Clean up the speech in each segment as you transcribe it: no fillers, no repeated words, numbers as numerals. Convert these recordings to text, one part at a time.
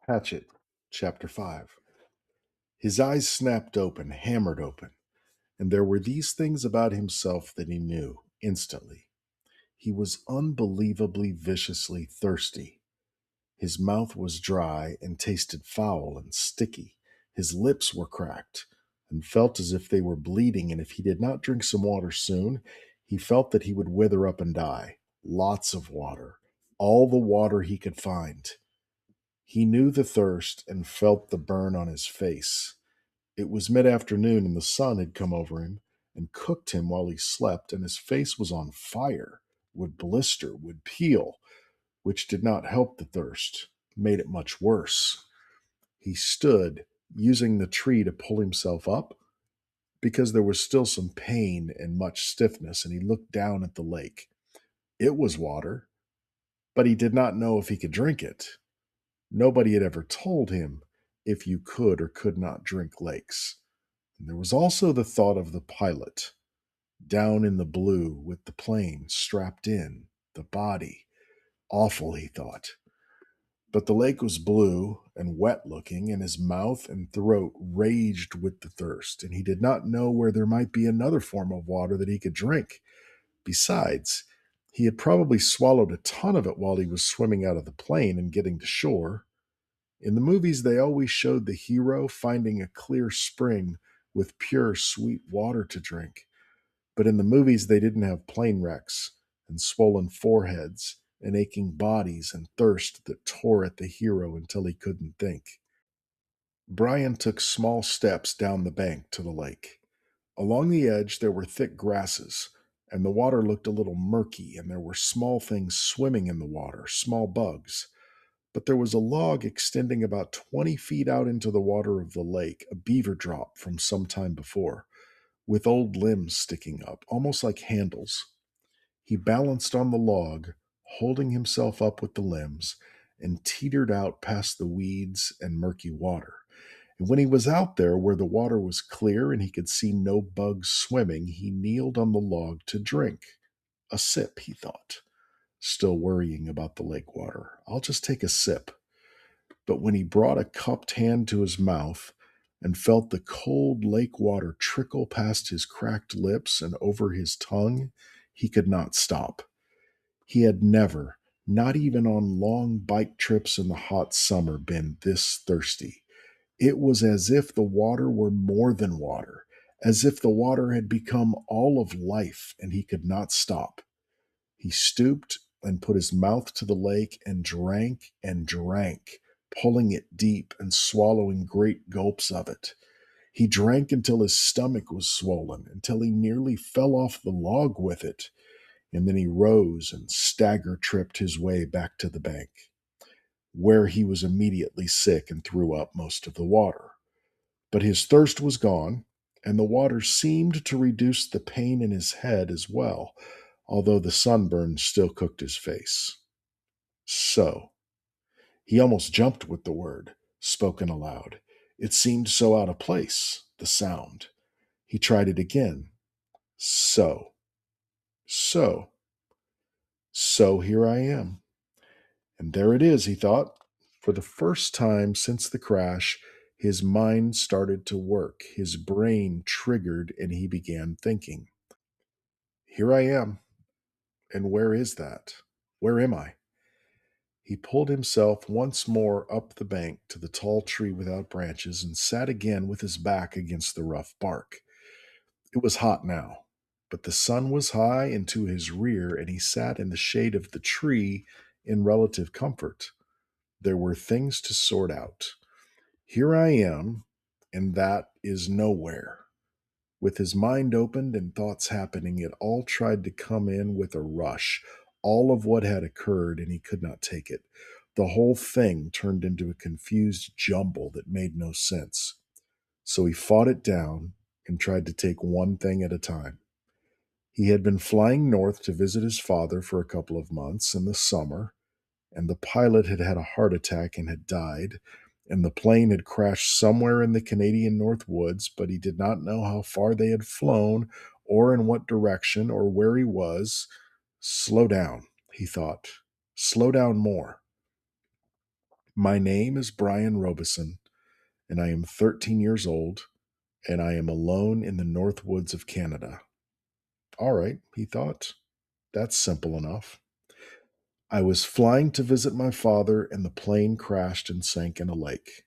Hatchet, Chapter 5. His eyes snapped open, hammered open, and there were these things about himself that he knew instantly. He was unbelievably viciously thirsty. His mouth was dry and tasted foul and sticky. His lips were cracked and felt as if they were bleeding, and if he did not drink some water soon, he felt that he would wither up and die. Lots of water, all the water he could find. He knew the thirst and felt the burn on his face. It was mid afternoon, and the sun had come over him and cooked him while he slept, and his face was on fire, would blister, would peel, which did not help the thirst, made it much worse. He stood, using the tree to pull himself up, because there was still some pain and much stiffness, and he looked down at the lake. It was water, but he did not know if he could drink it. Nobody had ever told him if you could or could not drink lakes. And there was also the thought of the pilot, down in the blue with the plane strapped in, the body. Awful, he thought. But the lake was blue and wet looking, and his mouth and throat raged with the thirst, and he did not know where there might be another form of water that he could drink. Besides, he had probably swallowed a ton of it while he was swimming out of the plane and getting to shore. In the movies, they always showed the hero finding a clear spring with pure, sweet water to drink. But in the movies, they didn't have plane wrecks and swollen foreheads and aching bodies and thirst that tore at the hero until he couldn't think. Brian took small steps down the bank to the lake. Along the edge, there were thick grasses, and the water looked a little murky, and there were small things swimming in the water, small bugs. But there was a log extending about 20 feet out into the water of the lake, a beaver drop from some time before, with old limbs sticking up, almost like handles. He balanced on the log, holding himself up with the limbs, and teetered out past the weeds and murky water. And when he was out there where the water was clear and he could see no bugs swimming, he kneeled on the log to drink. A sip, he thought, still worrying about the lake water. I'll just take a sip. But when he brought a cupped hand to his mouth and felt the cold lake water trickle past his cracked lips and over his tongue, he could not stop. He had never, not even on long bike trips in the hot summer, been this thirsty. It was as if the water were more than water, as if the water had become all of life and he could not stop. He stooped and put his mouth to the lake and drank, pulling it deep and swallowing great gulps of it. He drank until his stomach was swollen, until he nearly fell off the log with it, and then he rose and stagger tripped his way back to the bank, where he was immediately sick and threw up most of the water. But his thirst was gone, and the water seemed to reduce the pain in his head as well, although the sunburn still cooked his face. So, he almost jumped with the word, spoken aloud. It seemed so out of place, the sound. He tried it again. So, so, so here I am. And there it is, he thought. For the first time since the crash, his mind started to work. His brain triggered, and he began thinking. Here I am. And where is that? Where am I? He pulled himself once more up the bank to the tall tree without branches and sat again with his back against the rough bark. It was hot now, but the sun was high and to his rear, and he sat in the shade of the tree in relative comfort. There were things to sort out. Here I am, and that is nowhere. With his mind opened and thoughts happening, it all tried to come in with a rush, all of what had occurred, and he could not take it. The whole thing turned into a confused jumble that made no sense. So he fought it down and tried to take one thing at a time. He had been flying north to visit his father for a couple of months in the summer, and the pilot had had a heart attack and had died, and the plane had crashed somewhere in the Canadian North Woods, but he did not know how far they had flown, or in what direction, or where he was. Slow down, he thought. Slow down more. My name is Brian Robeson, and I am 13 years old, and I am alone in the North Woods of Canada. All right, he thought. That's simple enough. I was flying to visit my father, and the plane crashed and sank in a lake.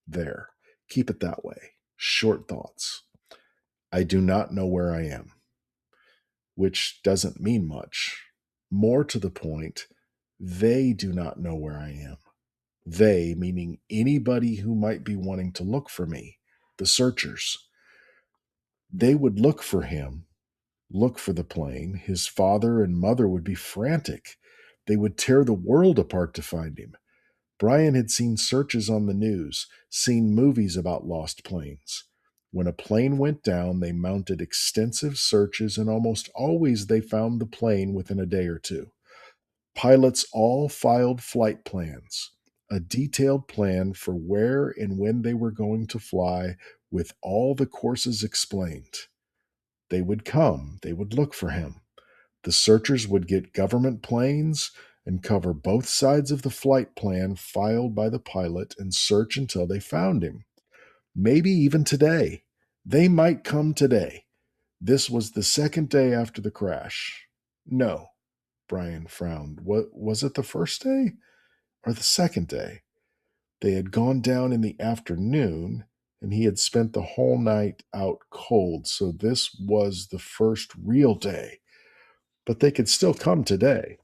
There. Keep it that way. Short thoughts. I do not know where I am, which doesn't mean much. More to the point, they do not know where I am. They, meaning anybody who might be wanting to look for me, the searchers. They would look for him, look for the plane. His father and mother would be frantic. They would tear the world apart to find him. Brian had seen searches on the news, seen movies about lost planes. When a plane went down, they mounted extensive searches, and almost always they found the plane within a day or two. Pilots all filed flight plans, a detailed plan for where and when they were going to fly, with all the courses explained. They would come, they would look for him. The searchers would get government planes and cover both sides of the flight plan filed by the pilot and search until they found him. Maybe even today. They might come today. This was the second day after the crash. No, Brian frowned. What was it, the first day or the second day? They had gone down in the afternoon, and he had spent the whole night out cold, so this was the first real day. But they could still come today.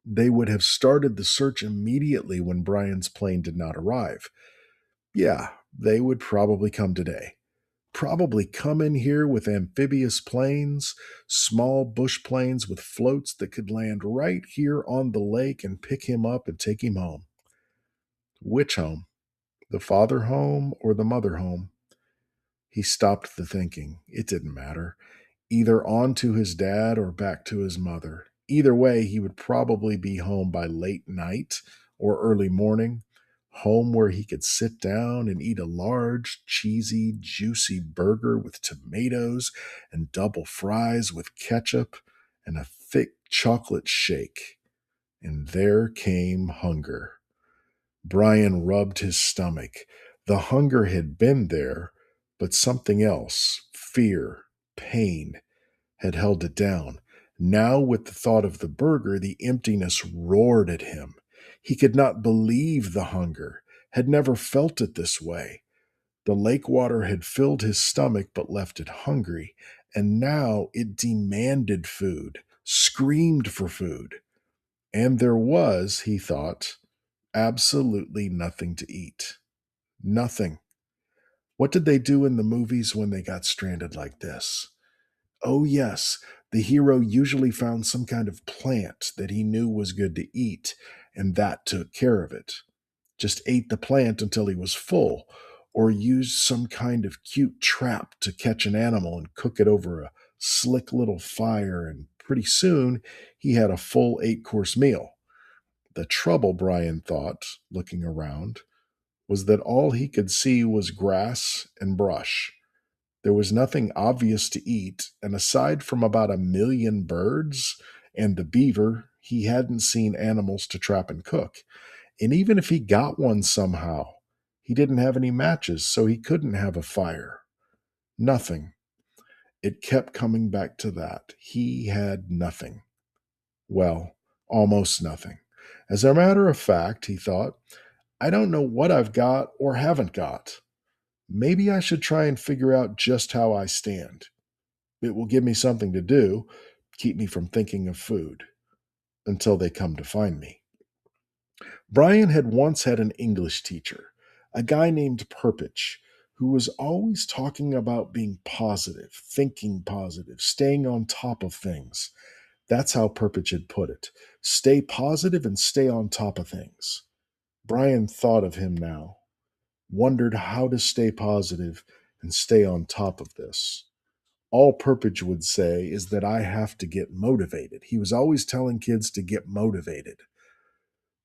They would have started the search immediately when Brian's plane did not arrive. Yeah, they would probably come today. Probably come in here with amphibious planes, small bush planes with floats that could land right here on the lake and pick him up and take him home. Which home? The father home or the mother home? He stopped the thinking. It didn't matter. Either on to his dad or back to his mother. Either way, he would probably be home by late night or early morning, home where he could sit down and eat a large, cheesy, juicy burger with tomatoes and double fries with ketchup and a thick chocolate shake. And there came hunger. Brian rubbed his stomach. The hunger had been there, but something else, fear, pain, had held it down. Now, with the thought of the burger, the emptiness roared at him. He could not believe the hunger, had never felt it this way. The lake water had filled his stomach but left it hungry, and now it demanded food, screamed for food. And there was, he thought, absolutely nothing to eat. Nothing. What did they do in the movies when they got stranded like this? Oh, yes, the hero usually found some kind of plant that he knew was good to eat, and that took care of it. Just ate the plant until he was full, or used some kind of cute trap to catch an animal and cook it over a slick little fire, and pretty soon he had a full 8-course meal. The trouble, Brian thought, looking around, was that all he could see was grass and brush. There was nothing obvious to eat, and aside from about 1 million birds and the beaver, he hadn't seen animals to trap and cook. And even if he got one somehow, he didn't have any matches, so he couldn't have a fire. Nothing. It kept coming back to that. He had nothing. Well, almost nothing. As a matter of fact, he thought, I don't know what I've got or haven't got. Maybe I should try and figure out just how I stand. It will give me something to do, keep me from thinking of food, until they come to find me. Brian had once had an English teacher, a guy named Perpich, who was always talking about being positive, thinking positive, staying on top of things. That's how Perpich had put it. Stay positive and stay on top of things. Brian thought of him now, wondered how to stay positive and stay on top of this. All Perpich would say is that I have to get motivated. He was always telling kids to get motivated.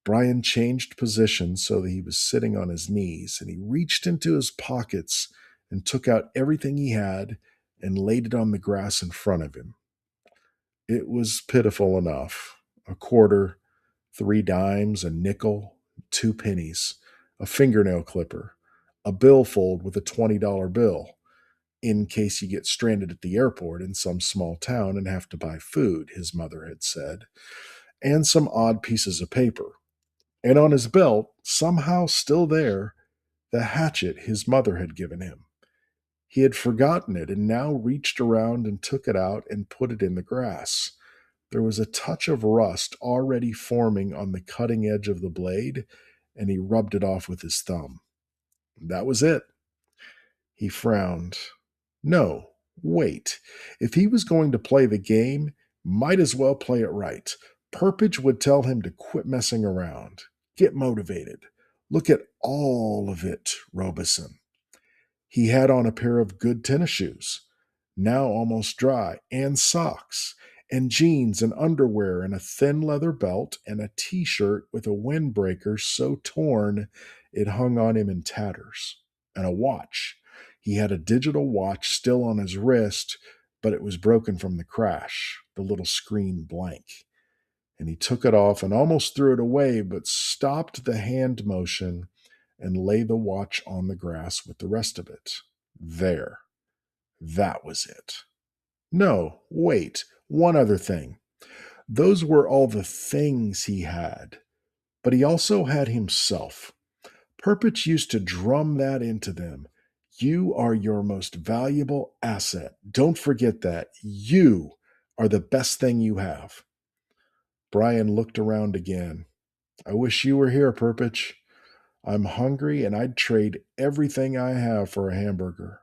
Brian changed position so that he was sitting on his knees, and he reached into his pockets and took out everything he had and laid it on the grass in front of him. It was pitiful enough. A quarter, 3 dimes, a nickel, 2 pennies, a fingernail clipper, a billfold with a $20 bill, in case you get stranded at the airport in some small town and have to buy food, his mother had said, and some odd pieces of paper. And on his belt, somehow still there, the hatchet his mother had given him. He had forgotten it and now reached around and took it out and put it in the grass. There was a touch of rust already forming on the cutting edge of the blade, and he rubbed it off with his thumb. That was it. He frowned. No, wait. If he was going to play the game, might as well play it right. Perpich would tell him to quit messing around. Get motivated. Look at all of it, Robeson. He had on a pair of good tennis shoes, now almost dry, and socks, and jeans and underwear, and a thin leather belt, and a t shirt with a windbreaker so torn it hung on him in tatters, and a watch. He had a digital watch still on his wrist, but it was broken from the crash, the little screen blank. And he took it off and almost threw it away, but stopped the hand motion and lay the watch on the grass with the rest of it. There. That was it. No, wait. One other thing. Those were all the things he had. But he also had himself. Perpich used to drum that into them. You are your most valuable asset. Don't forget that. You are the best thing you have. Brian looked around again. I wish you were here, Perpich. I'm hungry and I'd trade everything I have for a hamburger.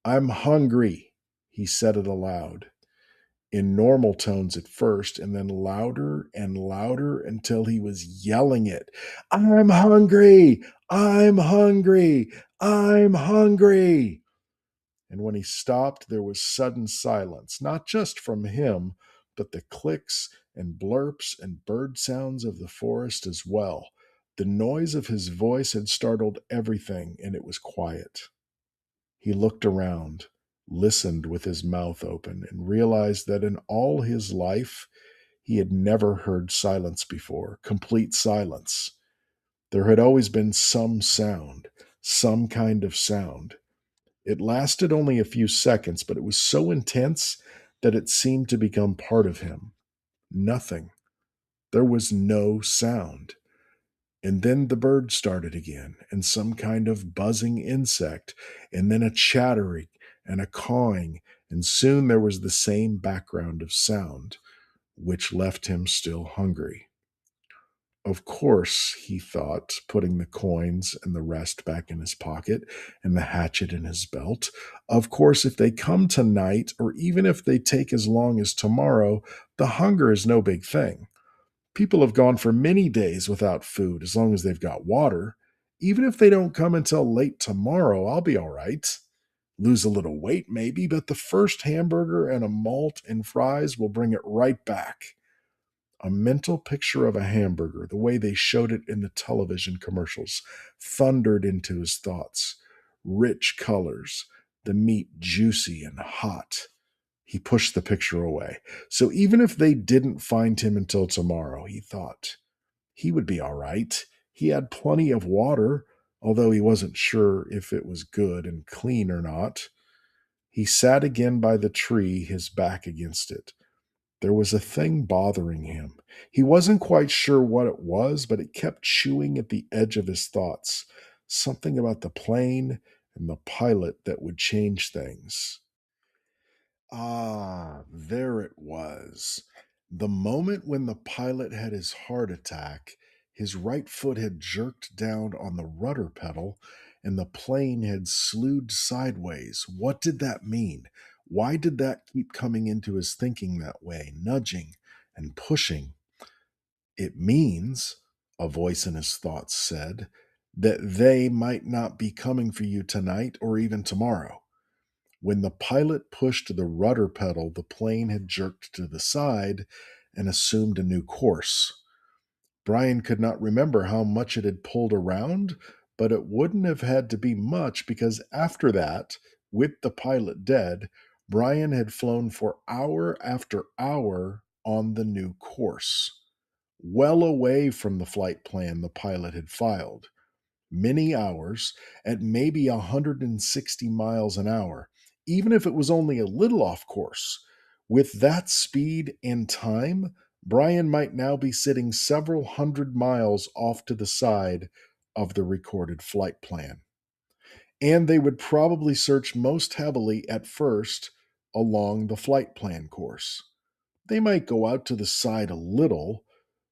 I'm hungry, he said it aloud, in normal tones at first, and then louder and louder until he was yelling it. I'm hungry! I'm hungry! I'm hungry! And when he stopped, there was sudden silence, not just from him, but the clicks and blurps and bird sounds of the forest as well. The noise of his voice had startled everything, and it was quiet. He looked around, listened with his mouth open, and realized that in all his life he had never heard silence before, complete silence. There had always been some sound, some kind of sound. It lasted only a few seconds, but it was so intense that it seemed to become part of him. Nothing. There was no sound. And then the bird started again, and some kind of buzzing insect, and then a chattering and a cawing, and soon there was the same background of sound, which left him still hungry. Of course, he thought, putting the coins and the rest back in his pocket and the hatchet in his belt. Of course, if they come tonight, or even if they take as long as tomorrow, the hunger is no big thing. People have gone for many days without food as long as they've got water. Even if they don't come until late tomorrow, I'll be all right. Lose a little weight, maybe, but the first hamburger and a malt and fries will bring it right back. A mental picture of a hamburger, the way they showed it in the television commercials, thundered into his thoughts. Rich colors, the meat juicy and hot. He pushed the picture away. So even if they didn't find him until tomorrow, he thought, he would be all right. He had plenty of water, although he wasn't sure if it was good and clean or not. He sat again by the tree, his back against it. There was a thing bothering him. He wasn't quite sure what it was, but it kept chewing at the edge of his thoughts. Something about the plane and the pilot that would change things. Ah, there it was. The moment when the pilot had his heart attack, his right foot had jerked down on the rudder pedal and the plane had slewed sideways. What did that mean? Why did that keep coming into his thinking that way, nudging and pushing? It means, a voice in his thoughts said, that they might not be coming for you tonight or even tomorrow. When the pilot pushed the rudder pedal, the plane had jerked to the side and assumed a new course. Brian could not remember how much it had pulled around, but it wouldn't have had to be much because after that, with the pilot dead, Brian had flown for hour after hour on the new course. well away from the flight plan the pilot had filed. Many hours at maybe 160 miles an hour, even if it was only a little off course. With that speed and time, Brian might now be sitting several hundred miles off to the side of the recorded flight plan. And they would probably search most heavily at first along the flight plan course. They might go out to the side a little,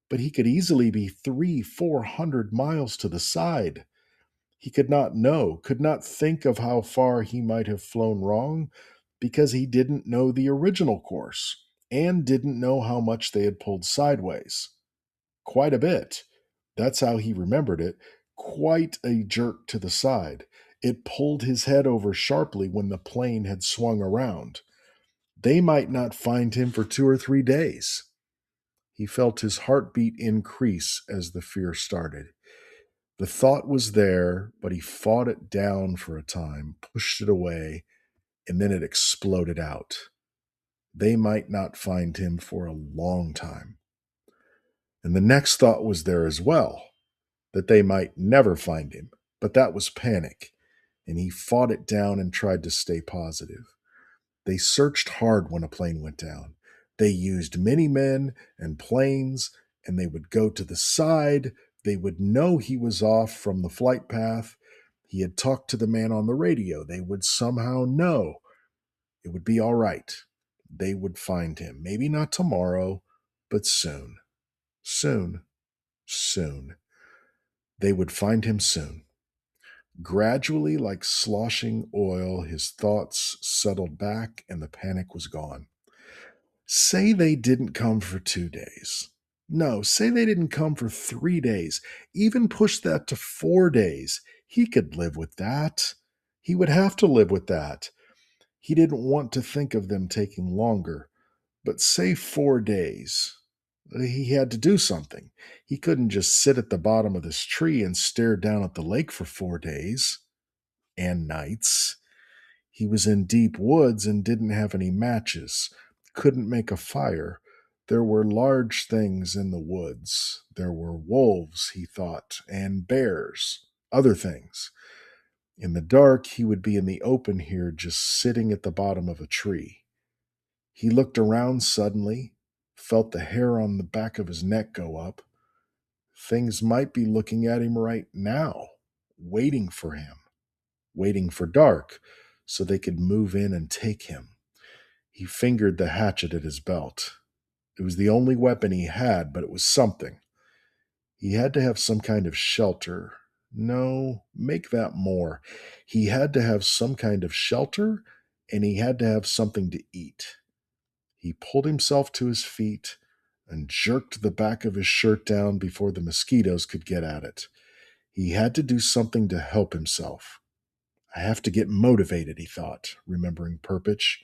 but he could easily be 300-400 miles to the side. He could not know, could not think of how far he might have flown wrong because he didn't know the original course and didn't know how much they had pulled sideways. Quite a bit. That's how he remembered it. Quite a jerk to the side. It pulled his head over sharply when the plane had swung around. They might not find him for 2 or 3 days. He felt his heartbeat increase as the fear started. The thought was there, but he fought it down for a time, pushed it away, and then it exploded out. They might not find him for a long time. And the next thought was there as well, that they might never find him, but that was panic, and he fought it down and tried to stay positive. They searched hard when a plane went down. They used many men and planes, and they would go to the side. They would know he was off from the flight path. He had talked to the man on the radio. They would somehow know. It would be all right. They would find him. Maybe not tomorrow, but soon. Soon. Soon. They would find him soon. Gradually, like sloshing oil, his thoughts settled back and the panic was gone. Say they didn't come for 2 days. No, say they didn't come for 3 days. Even push that to 4 days. He could live with that. He would have to live with that. He didn't want to think of them taking longer. But say 4 days. He had to do something. He couldn't just sit at the bottom of this tree and stare down at the lake for 4 days and nights. He was in deep woods and didn't have any matches, couldn't make a fire. There were large things in the woods. There were wolves, he thought, and bears, other things. In the dark, he would be in the open here, just sitting at the bottom of a tree. He looked around suddenly, felt the hair on the back of his neck go up. Things might be looking at him right now, waiting for him, waiting for dark so they could move in and take him. He fingered the hatchet at his belt. It was the only weapon he had, but it was something. He had to have some kind of shelter. No, make that more. He had to have some kind of shelter, and he had to have something to eat. He pulled himself to his feet and jerked the back of his shirt down before the mosquitoes could get at it. He had to do something to help himself. I have to get motivated, he thought, remembering Perpich.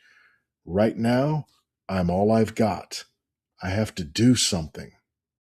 Right now, I'm all I've got. I have to do something.